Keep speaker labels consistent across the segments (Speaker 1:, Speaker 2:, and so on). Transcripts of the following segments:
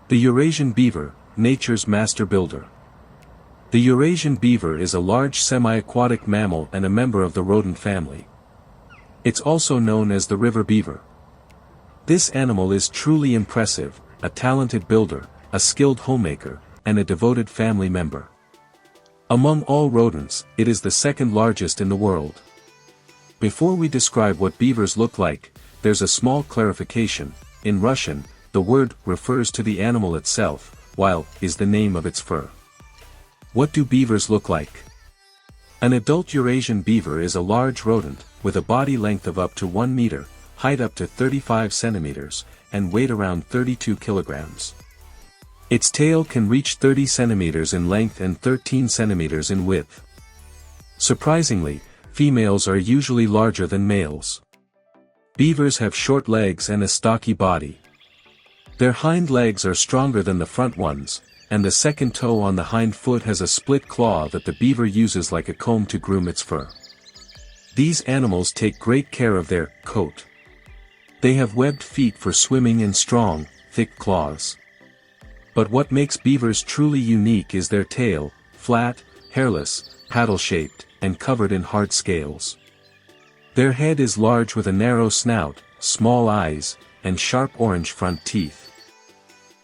Speaker 1: The Eurasian beaver, nature's master builder. The Eurasian beaver is a large semi-aquatic mammal and a member of the rodent family. It's also known as the river beaver. This animal is truly impressive, a talented builder, a skilled homemaker, and a devoted family member. Among all rodents, it is the second largest in the world. Before we describe what beavers look like, there's a small clarification. In Russian, the word refers to the animal itself, while is the name of its fur. What do beavers look like? An adult Eurasian beaver is a large rodent, with a body length of up to 1 meter, height up to 35 centimeters, and weight around 32 kilograms. Its tail can reach 30 centimeters in length and 13 centimeters in width. Surprisingly, females are usually larger than males. Beavers have short legs and a stocky body. Their hind legs are stronger than the front ones, and the second toe on the hind foot has a split claw that the beaver uses like a comb to groom its fur. These animals take great care of their coat. They have webbed feet for swimming and strong, thick claws. But what makes beavers truly unique is their tail, flat, hairless, paddle-shaped, and covered in hard scales. Their head is large with a narrow snout, small eyes, and sharp orange front teeth.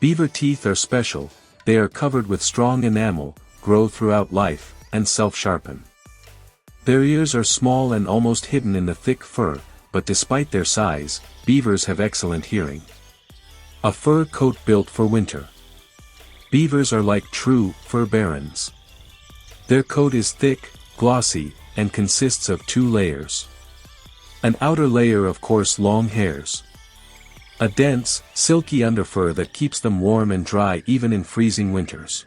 Speaker 1: Beaver teeth are special. They are covered with strong enamel, grow throughout life, and self-sharpen. Their ears are small and almost hidden in the thick fur, but despite their size, beavers have excellent hearing. A fur coat built for winter. Beavers are like true fur barons. Their coat is thick, glossy, and consists of 2 layers. An outer layer of coarse long hairs. A dense, silky underfur that keeps them warm and dry even in freezing winters.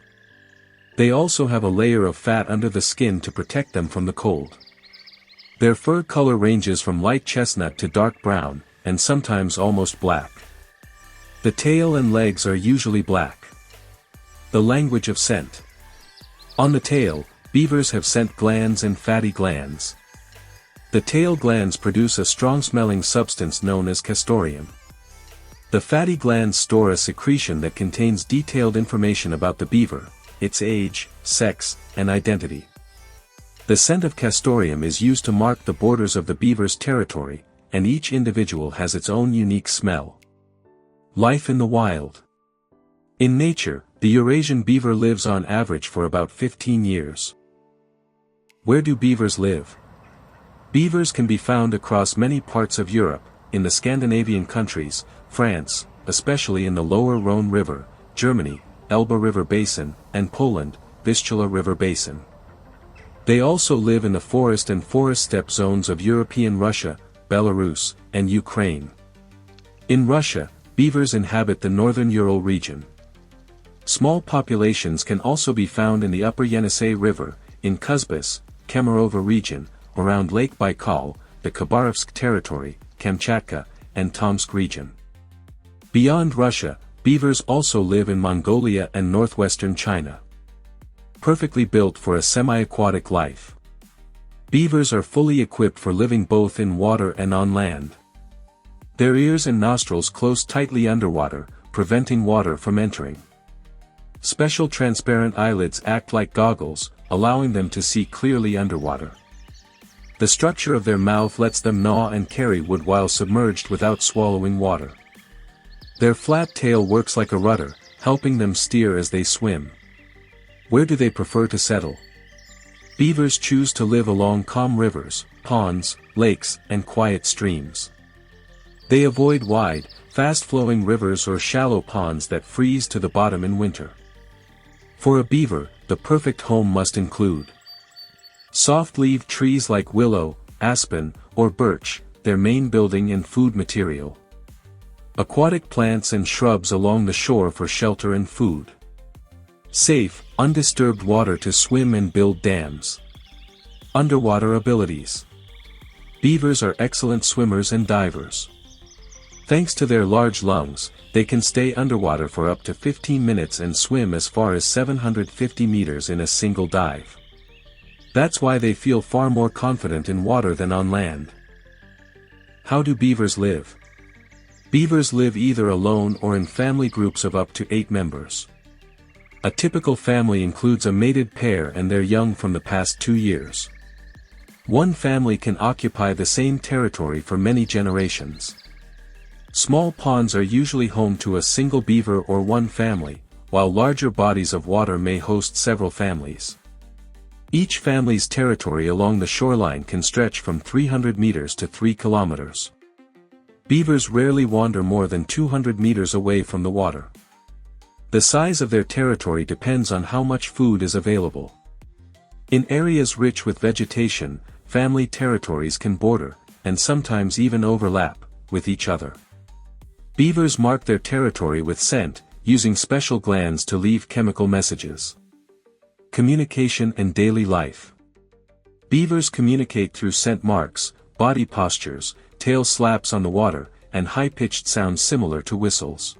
Speaker 1: They also have a layer of fat under the skin to protect them from the cold. Their fur color ranges from light chestnut to dark brown, and sometimes almost black. The tail and legs are usually black. The language of scent. On the tail, beavers have scent glands and fatty glands. The tail glands produce a strong-smelling substance known as castoreum. The fatty glands store a secretion that contains detailed information about the beaver, its age, sex, and identity. The scent of castoreum is used to mark the borders of the beaver's territory, and each individual has its own unique smell. Life in the wild. In nature, the Eurasian beaver lives on average for about 15 years. Where do beavers live? Beavers can be found across many parts of Europe, in the Scandinavian countries, France, especially in the lower Rhone River, Germany, Elbe River Basin, and Poland, Vistula River Basin. They also live in the forest and forest steppe zones of European Russia, Belarus, and Ukraine. In Russia, beavers inhabit the northern Ural region. Small populations can also be found in the upper Yenisei River, in Kuzbas, Kemerovo region, around Lake Baikal, the Khabarovsk territory, Kamchatka, and Tomsk region. Beyond Russia, beavers also live in Mongolia and northwestern China. Perfectly built for a semi-aquatic life. Beavers are fully equipped for living both in water and on land. Their ears and nostrils close tightly underwater, preventing water from entering. Special transparent eyelids act like goggles, allowing them to see clearly underwater. The structure of their mouth lets them gnaw and carry wood while submerged without swallowing water. Their flat tail works like a rudder, helping them steer as they swim. Where do they prefer to settle? Beavers choose to live along calm rivers, ponds, lakes, and quiet streams. They avoid wide, fast-flowing rivers or shallow ponds that freeze to the bottom in winter. For a beaver, the perfect home must include soft-leaved trees like willow, aspen, or birch, their main building and food material. Aquatic plants and shrubs along the shore for shelter and food. Safe, undisturbed water to swim and build dams. Underwater abilities. Beavers are excellent swimmers and divers. Thanks to their large lungs, they can stay underwater for up to 15 minutes and swim as far as 750 meters in a single dive. That's why they feel far more confident in water than on land. How do beavers live? Beavers live either alone or in family groups of up to 8 members. A typical family includes a mated pair and their young from the past 2 years. One family can occupy the same territory for many generations. Small ponds are usually home to a single beaver or one family, while larger bodies of water may host several families. Each family's territory along the shoreline can stretch from 300 meters to 3 kilometers. Beavers rarely wander more than 200 meters away from the water. The size of their territory depends on how much food is available. In areas rich with vegetation, family territories can border, and sometimes even overlap, with each other. Beavers mark their territory with scent, using special glands to leave chemical messages. Communication and daily life. Beavers communicate through scent marks, body postures, tail slaps on the water, and high-pitched sounds similar to whistles.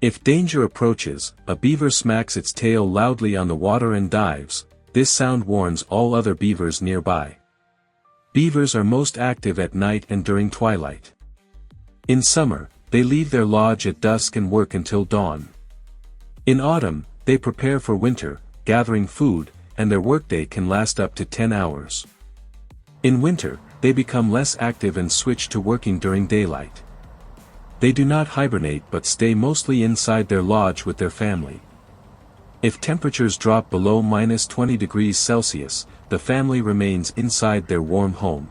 Speaker 1: If danger approaches, a beaver smacks its tail loudly on the water and dives. This sound warns all other beavers nearby. Beavers are most active at night and during twilight. In summer, they leave their lodge at dusk and work until dawn. In autumn, they prepare for winter, gathering food, and their workday can last up to 10 hours. In winter, they become less active and switch to working during daylight. They do not hibernate but stay mostly inside their lodge with their family. If temperatures drop below -20 degrees Celsius, the family remains inside their warm home.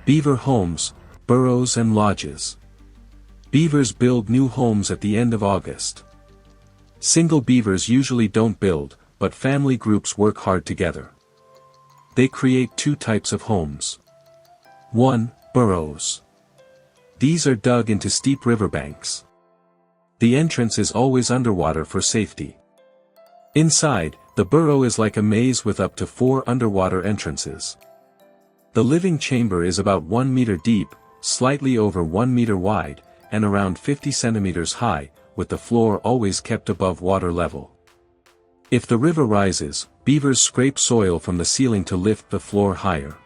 Speaker 1: Beaver homes, burrows and lodges. Beavers build new homes at the end of August. Single beavers usually don't build, but family groups work hard together. They create 2 types of homes. 1. Burrows. These are dug into steep riverbanks. The entrance is always underwater for safety. Inside, the burrow is like a maze with up to 4 underwater entrances. The living chamber is about 1 meter deep, slightly over 1 meter wide, and around 50 centimeters high, with the floor always kept above water level. If the river rises, beavers scrape soil from the ceiling to lift the floor higher.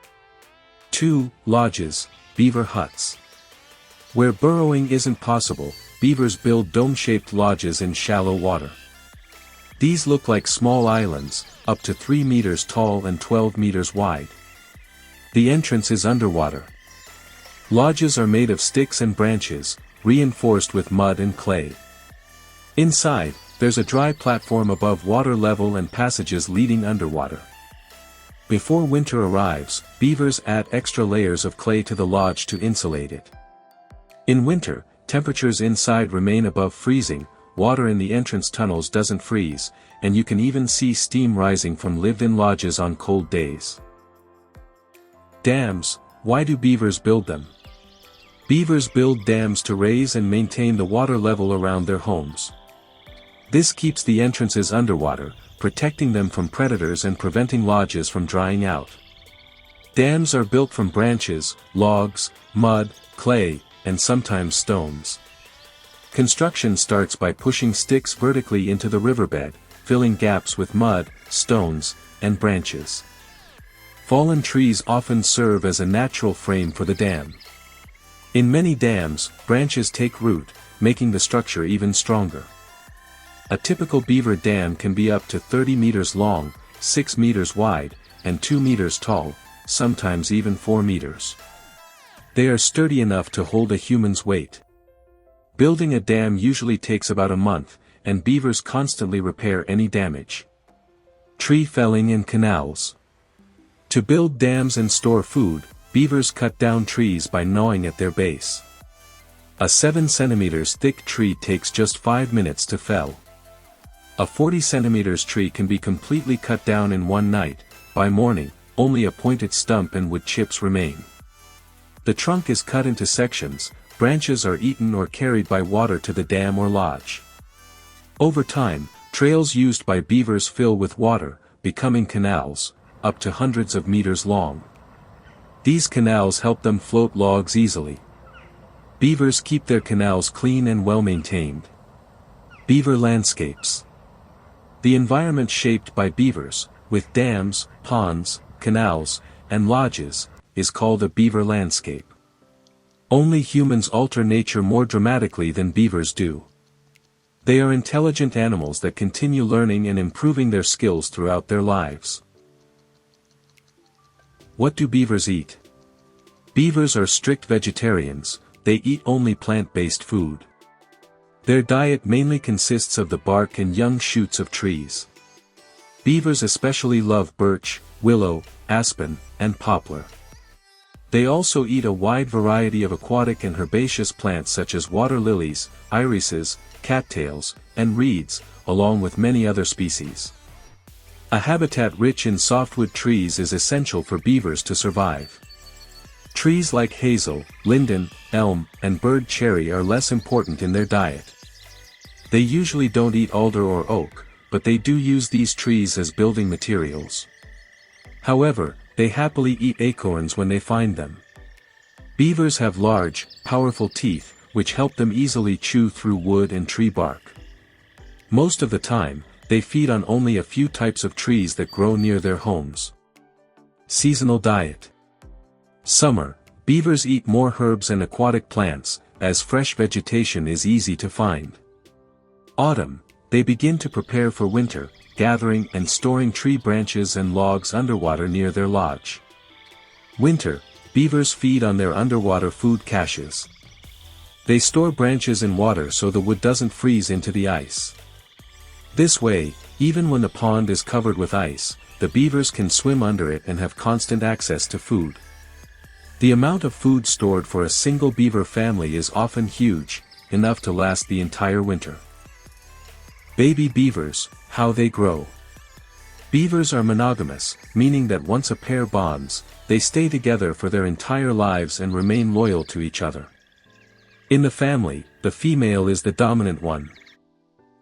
Speaker 1: 2. Lodges, beaver huts. Where burrowing isn't possible, beavers build dome-shaped lodges in shallow water. These look like small islands, up to 3 meters tall and 12 meters wide. The entrance is underwater. Lodges are made of sticks and branches, reinforced with mud and clay. Inside, there's a dry platform above water level and passages leading underwater. Before winter arrives, beavers add extra layers of clay to the lodge to insulate it. In winter, temperatures inside remain above freezing, water in the entrance tunnels doesn't freeze, and you can even see steam rising from lived-in lodges on cold days. Dams. Why do beavers build them? Beavers build dams to raise and maintain the water level around their homes. This keeps the entrances underwater, protecting them from predators and preventing lodges from drying out. Dams are built from branches, logs, mud, clay, and sometimes stones. Construction starts by pushing sticks vertically into the riverbed, filling gaps with mud, stones, and branches. Fallen trees often serve as a natural frame for the dam. In many dams, branches take root, making the structure even stronger. A typical beaver dam can be up to 30 meters long, 6 meters wide, and 2 meters tall, sometimes even 4 meters. They are sturdy enough to hold a human's weight. Building a dam usually takes about a month, and beavers constantly repair any damage. Tree felling and canals. To build dams and store food, beavers cut down trees by gnawing at their base. A 7 centimeters thick tree takes just 5 minutes to fell. A 40 centimeters tree can be completely cut down in one night. By morning, only a pointed stump and wood chips remain. The trunk is cut into sections, branches are eaten or carried by water to the dam or lodge. Over time, trails used by beavers fill with water, becoming canals, up to hundreds of meters long. These canals help them float logs easily. Beavers keep their canals clean and well maintained. Beaver landscapes. The environment shaped by beavers, with dams, ponds, canals, and lodges, is called a beaver landscape. Only humans alter nature more dramatically than beavers do. They are intelligent animals that continue learning and improving their skills throughout their lives. What do beavers eat? Beavers are strict vegetarians. They eat only plant-based food. Their diet mainly consists of the bark and young shoots of trees. Beavers especially love birch, willow, aspen, and poplar. They also eat a wide variety of aquatic and herbaceous plants such as water lilies, irises, cattails, and reeds, along with many other species. A habitat rich in softwood trees is essential for beavers to survive. Trees like hazel, linden, elm, and bird cherry are less important in their diet. They usually don't eat alder or oak, but they do use these trees as building materials. However, they happily eat acorns when they find them. Beavers have large, powerful teeth, which help them easily chew through wood and tree bark. Most of the time, they feed on only a few types of trees that grow near their homes. Seasonal diet. Summer, beavers eat more herbs and aquatic plants, as fresh vegetation is easy to find. Autumn, they begin to prepare for winter, gathering and storing tree branches and logs underwater near their lodge. Winter, beavers feed on their underwater food caches. They store branches in water so the wood doesn't freeze into the ice. This way, even when the pond is covered with ice, the beavers can swim under it and have constant access to food. The amount of food stored for a single beaver family is often huge, enough to last the entire winter. Baby beavers, how they grow. Beavers are monogamous, meaning that once a pair bonds, they stay together for their entire lives and remain loyal to each other. In the family, the female is the dominant one.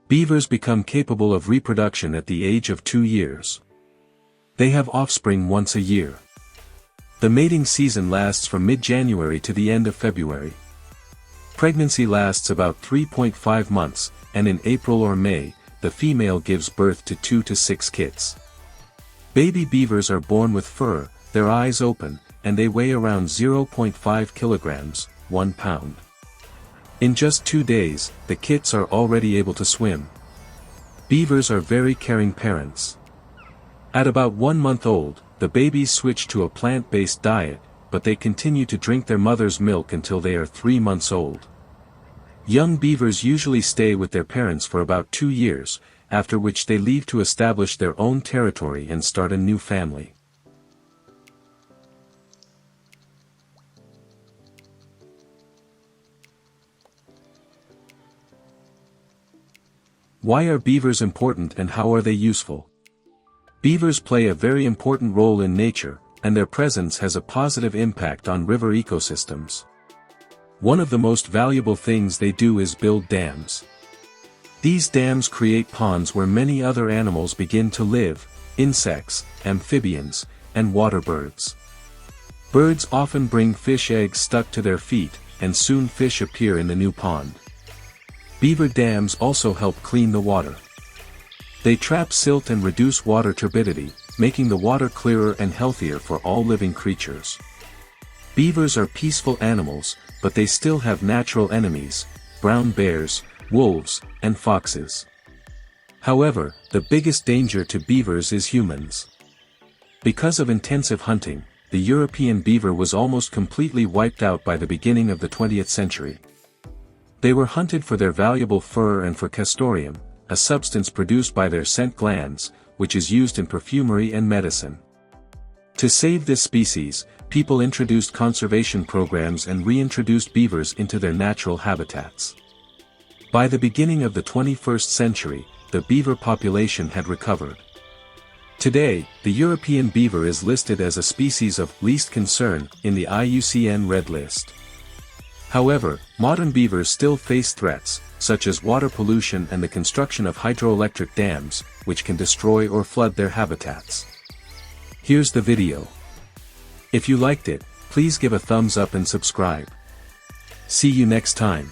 Speaker 1: Beavers become capable of reproduction at the age of 2 years. They have offspring once a year. The mating season lasts from mid-January to the end of February. Pregnancy lasts about 3.5 months, and in April or May, the female gives birth to 2 to 6 kits. Baby beavers are born with fur, their eyes open, and they weigh around 0.5 kilograms, 1 pound. In just 2 days, the kits are already able to swim. Beavers are very caring parents. At about 1 month old, the babies switch to a plant-based diet, but they continue to drink their mother's milk until they are 3 months old. Young beavers usually stay with their parents for about 2 years, after which they leave to establish their own territory and start a new family. Why are beavers important and how are they useful? Beavers play a very important role in nature, and their presence has a positive impact on river ecosystems. One of the most valuable things they do is build dams. These dams create ponds where many other animals begin to live, insects, amphibians, and water birds. Birds often bring fish eggs stuck to their feet, and soon fish appear in the new pond. Beaver dams also help clean the water. They trap silt and reduce water turbidity, making the water clearer and healthier for all living creatures. Beavers are peaceful animals, but they still have natural enemies, brown bears, wolves, and foxes. However, the biggest danger to beavers is humans. Because of intensive hunting, the European beaver was almost completely wiped out by the beginning of the 20th century. They were hunted for their valuable fur and for castoreum, a substance produced by their scent glands, which is used in perfumery and medicine. To save this species, people introduced conservation programs and reintroduced beavers into their natural habitats. By the beginning of the 21st century, the beaver population had recovered. Today, the European beaver is listed as a species of least concern in the IUCN Red List. However, modern beavers still face threats, such as water pollution and the construction of hydroelectric dams, which can destroy or flood their habitats. Here's the video. If you liked it, please give a thumbs up and subscribe. See you next time.